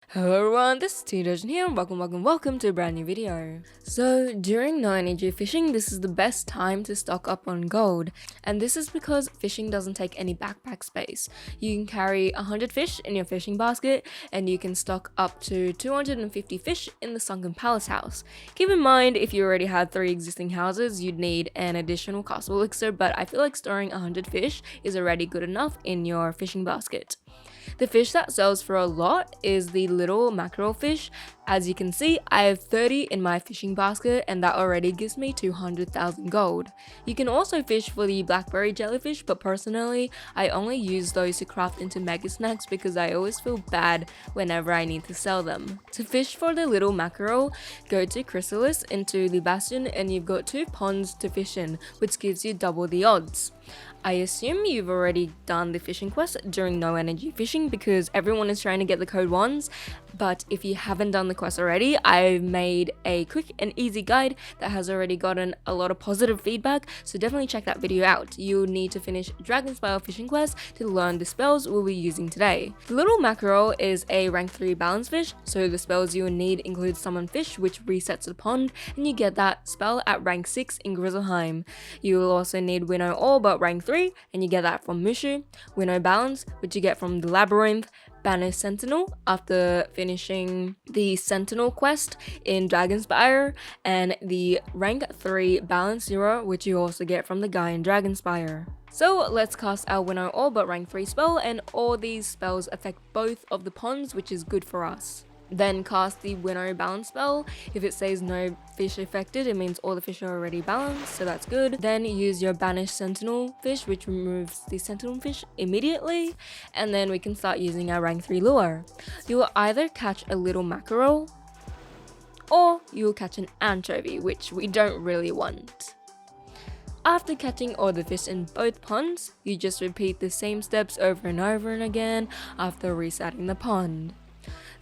Hello everyone, this is T-Dojan here and welcome to a brand new video. So during no energy fishing, this is the best time to stock up on gold, and this is because fishing doesn't take any backpack space. You can carry 100 fish in your fishing basket and you can stock up to 250 fish in the sunken palace house. Keep in mind, if you already had 3 existing houses, you'd need an additional castle elixir, but I feel like storing 100 fish is already good enough in your fishing basket. The fish that sells for a lot is the little mackerel fish. As you can see, I have 30 in my fishing basket and that already gives me 200,000 gold. You can also fish for the blackberry jellyfish, but personally, I only use those to craft into mega snacks because I always feel bad whenever I need to sell them. To fish for the little mackerel, go to Chrysalis into the bastion and you've got 2 ponds to fish in, which gives you double the odds. I assume you've already done the fishing quest during no energy fishing because everyone is trying to get the code 1s, but if you haven't done the quest already, I've made a quick and easy guide that has already gotten a lot of positive feedback, so definitely check that video out. You'll need to finish Dragon Spire fishing quest to learn the spells we'll be using today. The little mackerel is a rank 3 balance fish, so the spells you will need include summon fish, which resets the pond, and you get that spell at rank 6 in Grizzleheim. You will also need Winnow Ore, but rank 3, and you get that from Mushu, Winnow Balance, which you get from the Labyrinth, Banner Sentinel after finishing the Sentinel quest in Dragonspire, and the rank 3 Balance Zero, which you also get from the guy in Dragonspire. So let's cast our Winnow Ore but rank 3 spell, and all these spells affect both of the ponds, which is good for us. Then cast the Winnow Balance spell. If it says no fish affected, it means all the fish are already balanced, so that's good. Then use your Banished Sentinel fish, which removes the Sentinel fish immediately, and then we can start using our rank 3 lure. You will either catch a little mackerel, or you will catch an anchovy, which we don't really want. After catching all the fish in both ponds, you just repeat the same steps over and over and again after resetting the pond.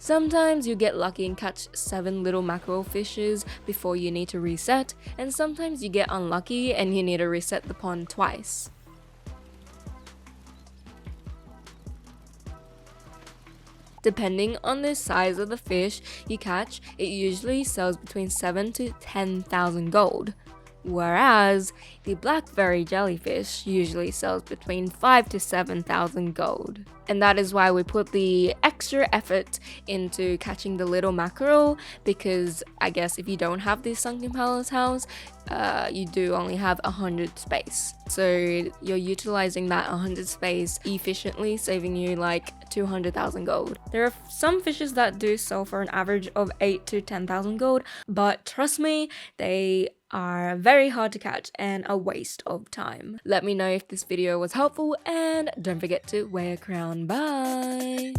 Sometimes you get lucky and catch 7 little mackerel fishes before you need to reset, and sometimes you get unlucky and you need to reset the pond twice. Depending on the size of the fish you catch, it usually sells between 7 to 10,000 gold. Whereas the blackberry jellyfish usually sells between 5 to 7,000 gold. And that is why we put the extra effort into catching the little mackerel, because I guess if you don't have this sunken palace house, you do only have 100 space. So you're utilizing that 100 space efficiently, saving you like 200,000 gold. There are some fishes that do sell for an average of 8 to 10,000 gold, but trust me, they are very hard to catch and a waste of time. Let me know if this video was helpful and don't forget to wear a crown. Bye!